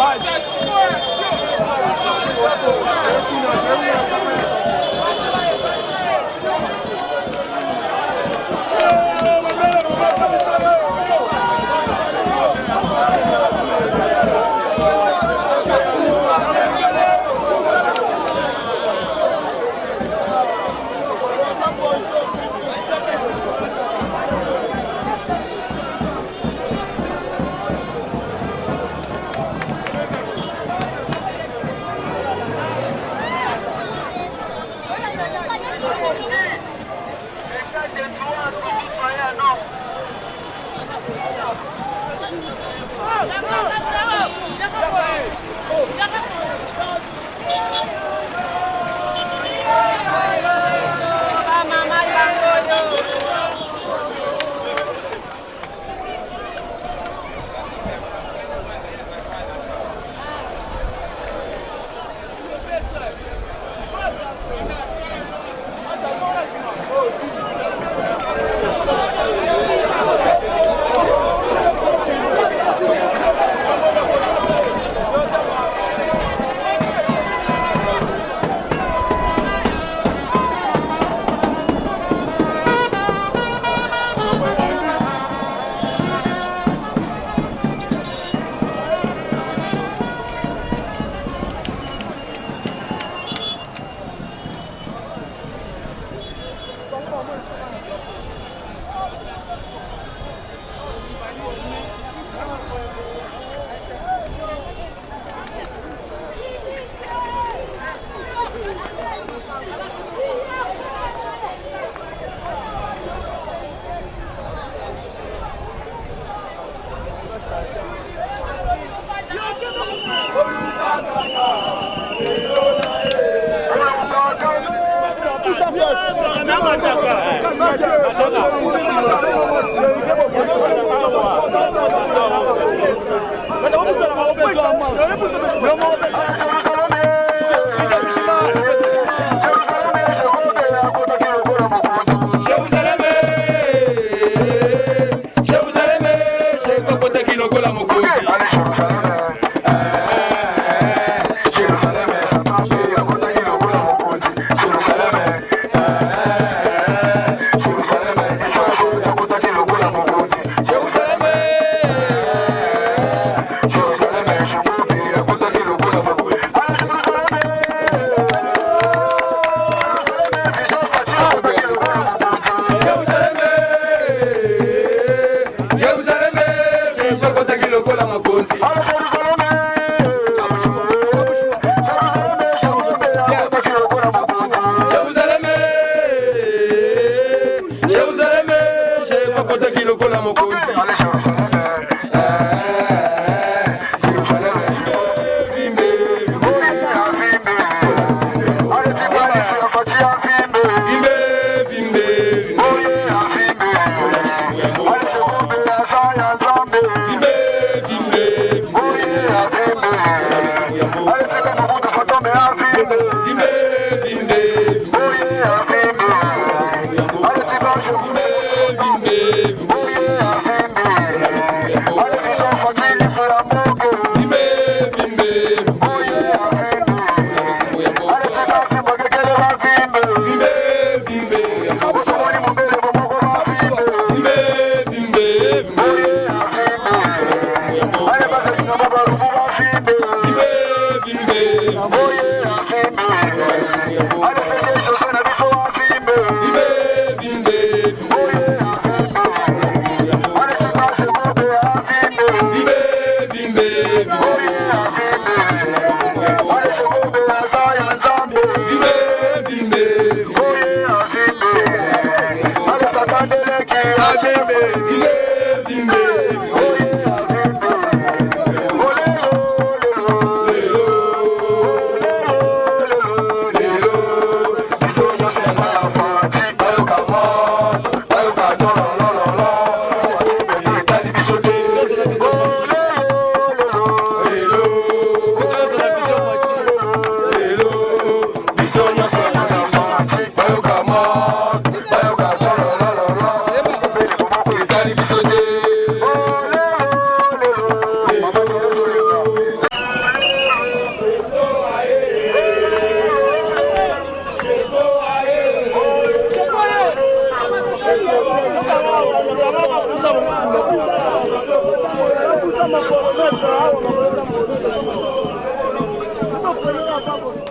Oh,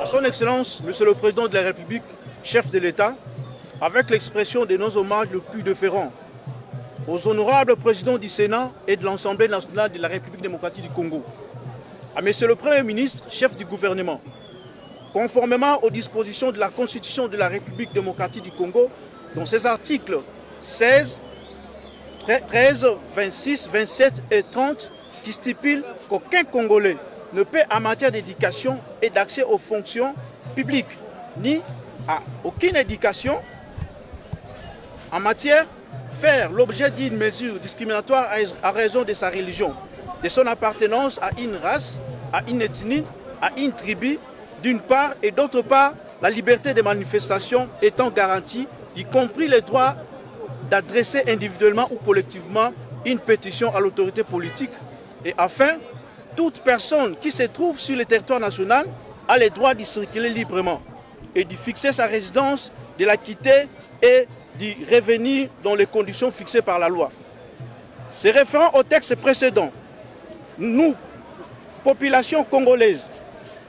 À son Excellence, Monsieur le Président de la République, chef de l'État, avec l'expression de nos hommages le plus déférents aux honorables présidents du Sénat et de l'Assemblée nationale de la République démocratique du Congo, à Monsieur le Premier ministre, chef du gouvernement, conformément aux dispositions de la Constitution de la République démocratique du Congo, dont ses articles 16, 13, 26, 27 et 30 qui stipulent qu'aucun Congolais ne peut, en matière d'éducation et d'accès aux fonctions publiques, ni à aucune éducation en matière faire l'objet d'une mesure discriminatoire à raison de sa religion, de son appartenance à une race, à une ethnie, à une tribu, d'une part, et d'autre part, la liberté de manifestation étant garantie, y compris le droit d'adresser individuellement ou collectivement une pétition à l'autorité politique. Et enfin, toute personne qui se trouve sur le territoire national a le droit d'y circuler librement et d'y fixer sa résidence, de la quitter et d'y revenir dans les conditions fixées par la loi. Se référant au texte précédent, nous, population congolaise,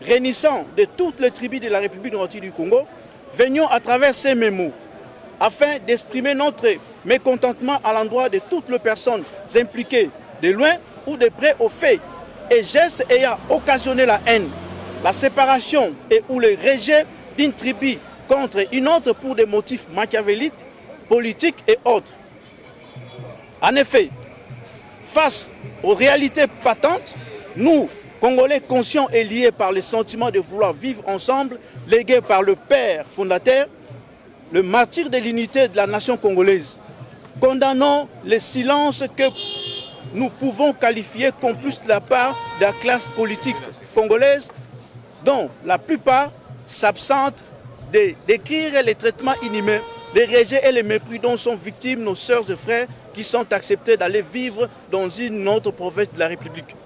réunissant de toutes les tribus de la République démocratique du Congo, venions à travers ces mémos afin d'exprimer notre mécontentement à l'endroit de toutes les personnes impliquées de loin ou de près aux faits et gestes ayant occasionné la haine, la séparation et ou le rejet d'une tribu contre une autre pour des motifs machiavéliques, politiques et autres. En effet, face aux réalités patentes, nous, Congolais conscients et liés par le sentiment de vouloir vivre ensemble, légués par le Père fondateur, le martyr de l'unité de la nation congolaise, condamnons le silence que nous pouvons qualifier complice de la part de la classe politique congolaise, dont la plupart s'absentent de décrire les traitements inhumains, les rejets et les mépris dont sont victimes nos sœurs et frères qui sont acceptés d'aller vivre dans une autre province de la République.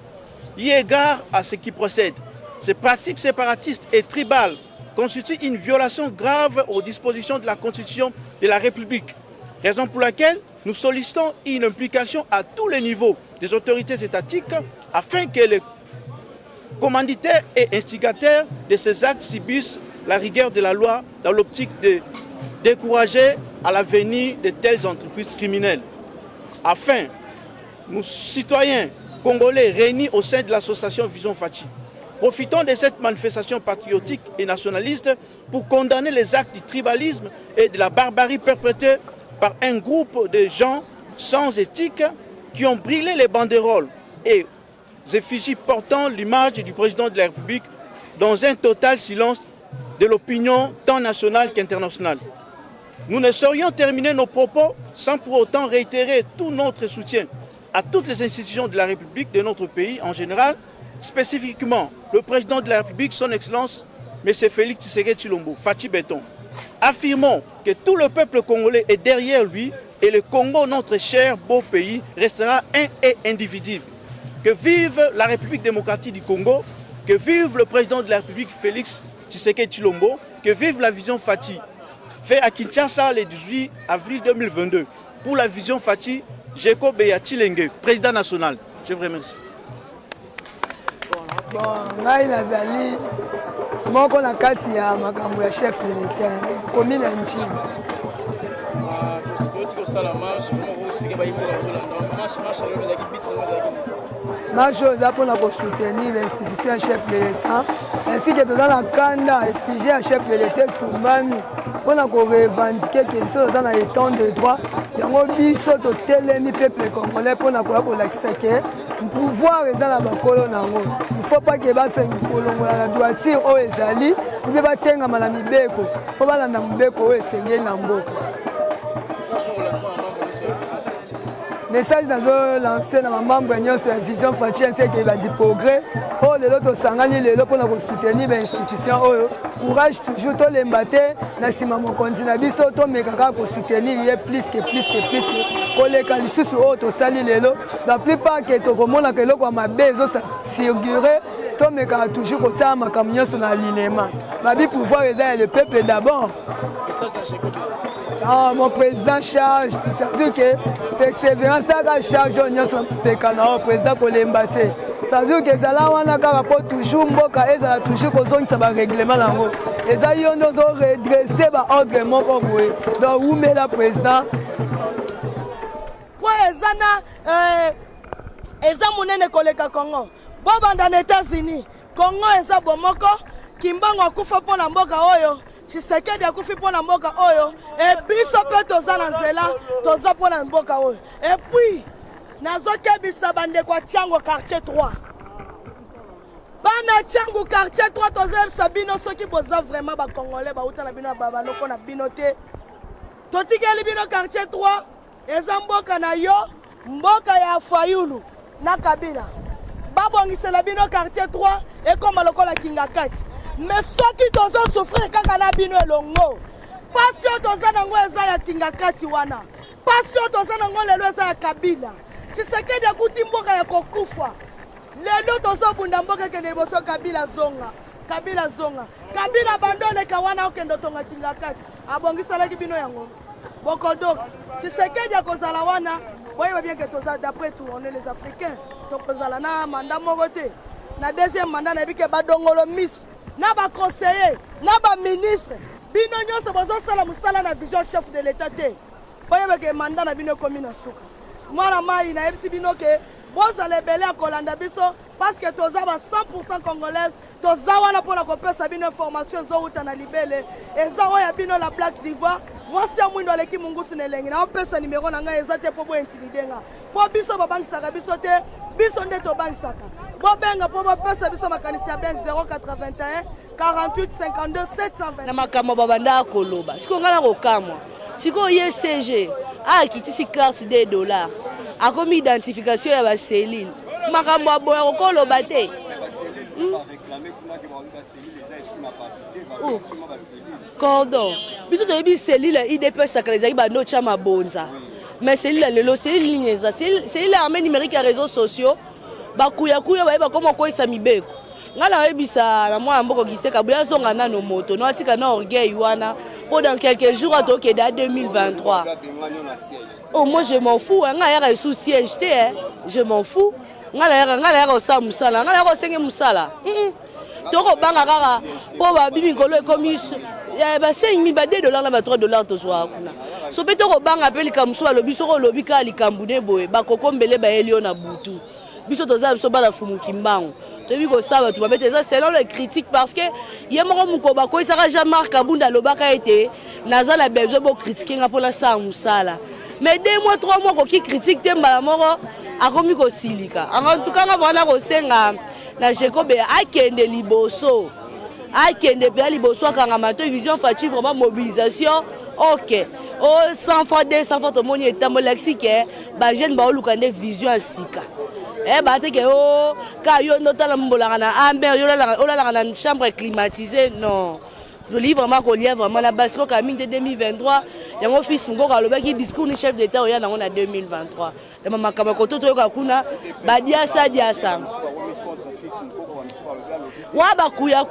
Eu égard à ce qui procède, ces pratiques séparatistes et tribales constituent une violation grave aux dispositions de la Constitution de la République, raison pour laquelle nous sollicitons une implication à tous les niveaux des autorités étatiques afin que les commanditaires et instigateurs de ces actes subissent la rigueur de la loi dans l'optique de décourager à l'avenir de telles entreprises criminelles. Afin, nous citoyens congolais réunis au sein de l'association Vision Fachi, profitons de cette manifestation patriotique et nationaliste pour condamner les actes du tribalisme et de la barbarie perpétrés par un groupe de gens sans éthique qui ont brûlé les banderoles et effigies portant l'image du président de la République dans un total silence de l'opinion tant nationale qu'internationale. Nous ne saurions terminer nos propos sans pour autant réitérer tout notre soutien à toutes les institutions de la République, de notre pays en général, spécifiquement le président de la République, son Excellence, M. Félix Tshisekedi Tshilombo, Fachi Béton. Affirmons que tout le peuple congolais est derrière lui et le Congo, notre cher beau pays, restera un et indivisible. Que vive la République démocratique du Congo, que vive le président de la République, Félix Tshisekedi Tshilombo, que vive la vision Fachi. Fait à Kinshasa le 18 avril 2022. Pour la vision Fachi, Jeko Beya Tshilenge, président national. Je vous remercie. Bon, ngai nazali moko na kati ya makambo ya chef de l'État commune ya nchi. Marche oza mpona kosoutenir l'institution ya chef de l'État ainsi que toza na kanda effigie ya chef de l'État etumbami mpona korevendike ke biso toza na état de droit yango biso totelemi peuple congolais mpona koya kolakisa ke pouvoir eza na bakolo nango il faut pas ke basengi kolongola na droiture oyo ezali mpe batengama na mibeko fo balanda mibeko oyo esengeli na mboka. Message nazo lancé na mamambo ya nyonso ya Vision Fachi ainsi ke badi progrès oyo lelo tosangani lelo mpona kosoutenir bainstitution oyo courage toujours tolemba te na nsima mokonzi na biso tomeka kaka kosoutenir ye plus koleka lisusu oyo tosali lelo la plupart ke tokomonaka eloko ya mabe ezofigure tomeka toujours kotia makambo nyonso na alignement babi pouvoir eza le peuple d'abord. Ah, mon président charge, c'est-à-dire que persévérance taka charge nyonso peka na président kolemba te. C'est-à-dire que ezala wana kaka po toujours mboka ezala toujours kozongisa ba règlement nango. Eza yo ndozo redresser ba ordre moko boye. Donc umela président po ezana eza monene koleka Congo. Bobanda na États-Unis, Congo eza bomoko, Kimbangu akufa pona mboka oyo, Tshisekedi akufi pona mboka oyo, et biso pe toza na nzela, toza pona mboka oyo. Et puis nazokebisa bande kwa Tchango quartier 3. Bana Tchango quartier 3 toza sabino soki boza vraiment ba congolais ba uta na bino baba no pona bino te. Totikeli bino quartier 3, eza mboka na yo, mboka ya Fayulu na Kabila. Babongisela bino quartier 3 et comme lokola Kingakati. Mais soki tozo souffrir kaka na bino elongo. Passion toza nango eza ya Kingakati wana. Passion toza nango lelo eza ya Kabila. Tshisekedi akuti mboka ya kokufa. Lelo tozo bunda mboka kende boso Kabila zonga. Kabila zonga. Kabila abandone kawana okendo tonga Kingakati. Abongisela bino yango. Bokodok. Tshisekedi akozala wana. Voyez bien que d'après tout, on est les Africains. Donc, on a un mandat moroté. Na deuxième mandat, on a vu que Badongolo Miss, na ba conseiller, na ba ministre. Bino nyo se bozo sala musala na vision chef de l'État. Voyez bien que mandat na bino komi na suka. Moi la mai na ebisi bino que boza lebele a kolanda biso parce que toza ba 100% congolaise, toza wana pona kopesa bino information zo uta na libele. Eza oya bino la Black d'Ivoire. Moi c'est mwindo aleki mungusu nelengi na opesa numéro na nga eza te po bo intimidenga. Po biso babangisaka biso te, biso nde to bangisaka. Bo benga po bo pesa biso makanisi ya benz 081 48 52 720. Na makambo babanda koloba. Siko ngala kokamwa. Siko YCG akitisi carte des dollars. Akomi identification ya ba cellule. Makambo aboya kokoloba te. Cordon. Biso to yebi cellule IDP sakaleza iba no chama bonza. Mais cellule lelo cellule ligne za cellule armée numérique ya réseaux sociaux. Bakuya kuya ba komo ko isa mibeko. Ngala yebisa na mwa mboko giseka buya zonga nano moto no atika na orgueil wana. Pour dans quelques jours à toke da 2023. Oh moi je m'en fous, nga yaka sous siège te, je m'en fous. Ngala yaka sa musala, ngala yaka senge musala. Toko banga kaka po ba bibi kolo ekomi ba 5 ba $2 na ba $3 to zwa kuna. So beto ko banga pe likamso ba lobi soko lobi ka likambune boye ba kokombele ba elio na butu. Biso toza biso ba la fumu kimbango. Tobi ko saba tu ba mettre ça selon les critiques parce que yemoko mukoba ko isaka jamais kabunda lobaka été naza la besoin bo critiquer nga pola sa musala. Mais 2 mois 3 mois ko ki critique te mbala moko akomi ko silika. En tout cas nga wana ko senga na Jekobe akende liboso. Akende pe liboso kanga mato vision fati vraiment mobilisation. OK. Oh 100 fois 200 fois to moni etambo lexique ba jeune ba olukande vision asika. Eh bah t'es que oh quand yo notala mbolanga na amber yo la na chambre climatisée non. Je lis vraiment qu'on lit vraiment la base pour Camille de 2023 et mon fils ngoko aloba ki discours ni chef d'état oya na on a 2023 et mama kama koto to ka kuna ba dia sa wa ba kuya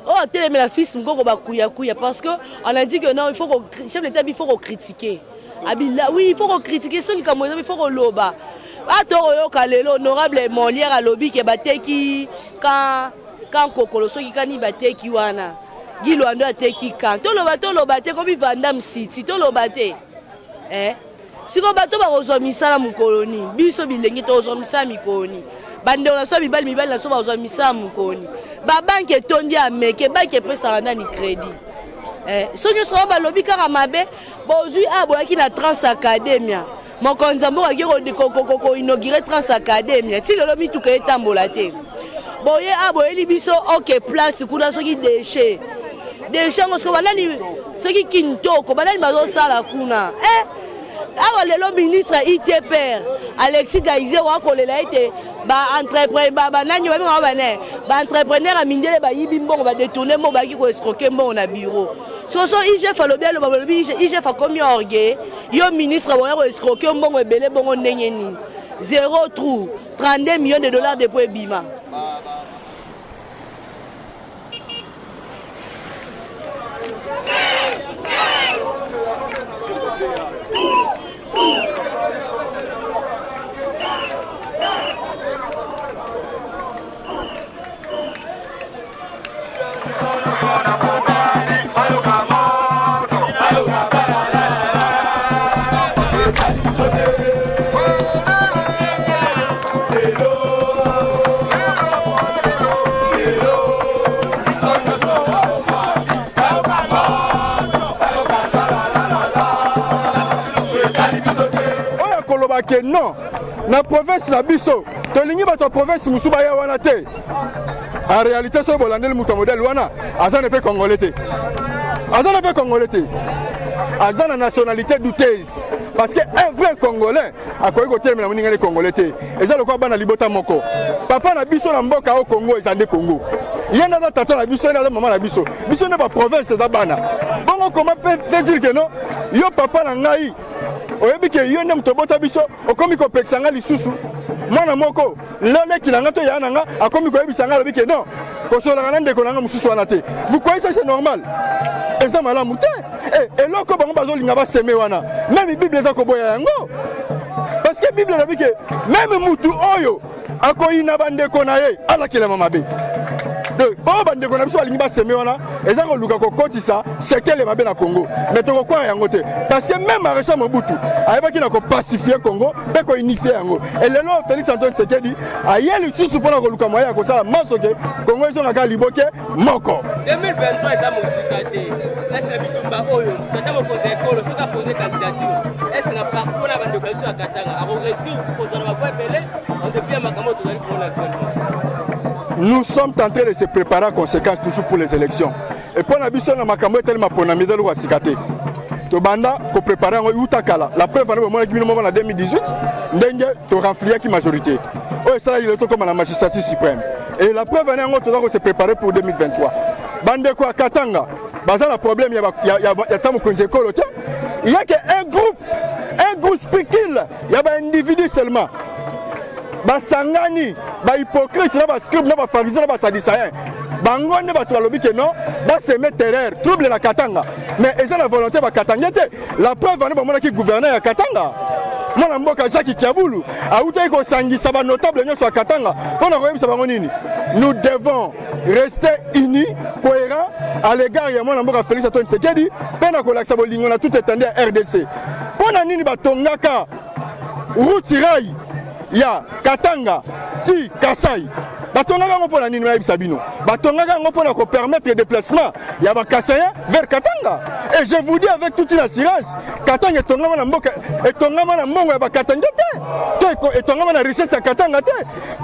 oh télé mais la fils ngoko ba kuya parce que on a dit que non il faut que chef d'état il faut critiquer abila oui il faut critiquer ceux qui comme il faut que loba atoro yo kalelo honorable Molière à lobby ke bateki quand kokolo soki kani bateki wana gilo ando ateki kan to loba te komi Vandam City to loba te siko bato ba kozwa misala mukoloni biso bilengi to kozwa misala mikoni bande ona so mibali na so ba kozwa misala mukoni ba banque tondi ameke banque pesa ndani crédit sonyo so ba lobby kaka mabe bozui aboyaki na Trans Academia mokonza mboka ko inaugurer Trans Academia ti lelo mituka etambola te boye aboyeli biso OK place kuna soki déchet ngo balani soki kintoko balani bazo sala kuna awa lelo ministre ITPR Alexis Gaizé wa kolela ete ba entrepreneur ba nani ba entrepreneur a mindele ba yibi mbongo ba détourner mo ba ki ko escroquer mbongo na bureau soso IGF alobia lo balobi IGF a komi orgueil yo ministre wa ko escroquer mbongo ebele bongo ndenge ni 0 trou 32 millions de dollars depuis bima que non na province na biso tolingi bato province musuba ya wana te. En réalité so bolandel muto modèle wana aza ne peut congolais te. Aza ne peut congolais te. Aza na nationalité douteuse parce que un vrai congolais a koyi ko terminer muninga les congolais te. Eza lokwa bana libota moko. Papa na biso na mboka au Congo ezande Congo. Yenda na tata na biso na maman na biso. Biso na ba province za bana. Bongo comment peut dire que non? Yo papa na ngai oyebi ke yo ndem tobota biso okomi ko peksanga lisusu. Mwana moko lole kilanga to ya nanga akomi ko yebisanga lobi ke non. Ko sola kana ndeko nanga mususu wana te. Vous croyez ça c'est normal? Et ça malamu te. Et loko bango bazolinga ba seme wana. Même Bible eza ko boya yango. Parce que Bible lobi ke même mutu oyo akoyina bandeko na ye ala kelema mabe. Oh bandeko na biso alingi ba seme wana eza ko luka ko kotisa sekele mabe na Congo. Mais to ko kwa yango te parce que même Maréchal Mobutu ayebaki na ko pacifier Congo pe ko unifier yango. Et lelo Félix Antoine Tshisekedi ayeli susu pona ko luka moya ko sala masoke Congo ezo na ka liboke moko. 2023 eza mosika te. Est-ce que bitumba oyo tata mo poser école soka poser candidature. Est-ce la partie wana bandeko biso ya Katanga a progressé pour poser la voie belé on depuis makamo to zali pour actuellement. Nous sommes en train de se préparer en conséquence toujours pour les élections. Et pour la biso na makambo tellement pour na midelo wa sikate. To banda ko préparer en utakala. La preuve on a eu moment en 2018 ndenge to renflier qui majorité. Oh ça il est comme la magistrature suprême. Et la preuve on a to se préparer pour 2023. Bande ko Katanga. Baza la problème ya tamu konze kolote. Il y a qu'un groupe spécule, il y a un individu seulement. Basangani, ba hypocrite, na ba scribe, na ba pharisien, na ba sadducéen. Bangonde ba tolobi que non, ba semer terreur, trouble la Katanga. Mais ils ont la volonté ba Katanga te. La preuve on a qui gouverneur à Katanga. Mwana mboka Jacques Kiabulu, a outé ko sangisa ba notable nyo sur Katanga. Pona ko yebisa bango nini? Nous devons rester unis, cohérents à l'égard de mon mboka Félix Antoine Tshisekedi, pena ko laksa bolingo na tout étendu à RDC. Pona nini ba tongaka routirai ya Katanga si Kasai. Batongaka ngo pona nini ba Sabino. Batongaka ngo pona ko permettre le déplacement ya ba Kasaïen vers Katanga. Et je vous dis avec toute une assurance, Katanga tongama na mboka et tongama na mbongo ya ba Katanga te. Teko et tongama na richesse ya Katanga te.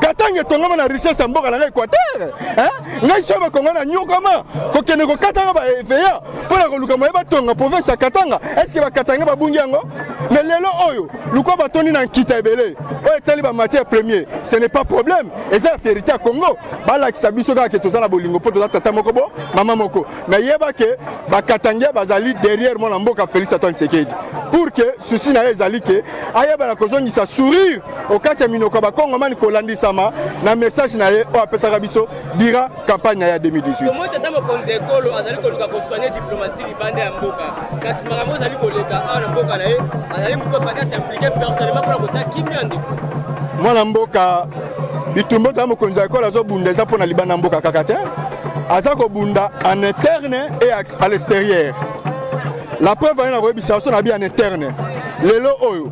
Katanga tongama na richesse ya mboka na Équateur. Hein? Ngai so ba konga na nyokama ko kene ko Katanga ba FA pona ko luka ba tonga province ya Katanga. Est-ce que ba Katanga ba bungi yango? Mais lelo oyo luko ba toni na nkita ebele. Oyo tali ba matière première, ce n'est pas problème. Et ça vérité à Congo. Ba la kisabiso ka ke tozala bolingo po tozala tata moko bo, mama moko. Mais yeba ke ba Katanga bazali derrière mon mboka Félix Antoine Tshisekedi. Pour que ceci na ezali ke ayeba na kozongi sa sourire au kati minoko ba Congo man ko landisama na message na ye o apesa biso dira campagne na ya 2018. Comment tata mo konze kolo azali ko luka ko soigner diplomatie libande ya mboka. Kasi makambo azali ko leka na mboka na ye, azali ko faka s'impliquer personnellement pour ko kimia ndeko. Mwana mboka bitumbo ta mo konze kolo azo bundeza pona libanda mboka kakate. Aza ko bunda en interne et à l'extérieur. La preuve est en interne. Lelo oyo,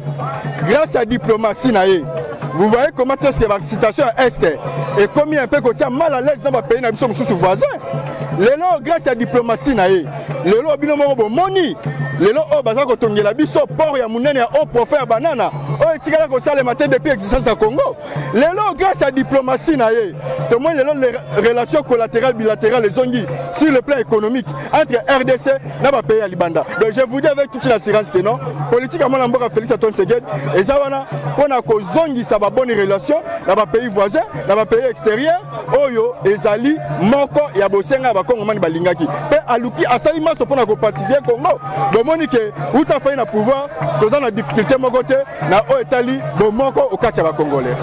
grâce à la diplomatie, vous voyez comment est-ce que la situation est et combien un peu qu'on tient mal à l'aise dans le pays, nous sommes sous voisins. Lelo, grâce à la diplomatie, lelo binomo moni, lelo o baza ko tongela biso port ya munene ya au profet ya banana, o etikala ko sala matin depuis existence à Congo. Lelo, grâce à la diplomatie, tout le monde les relations collatérales bilatérales les ongi sur le plan économique entre RDC et le pays à Libanda. Donc je vous dis avec toute l'assurance que non, politiquement la mboka Félix Antoine Tshisekedi et ça wana pona ko zongi sa ba bonne relation dans les pays voisins, dans les pays extérieurs, oyo ezali moko ya bosenga ba Congo mani balingaki. Pe aluki asali maso pona ko pacifier Congo. Donc moni ke uta fa na pouvoir dans la difficulté mokote na o etali bo moko au kati ya ba Congolais.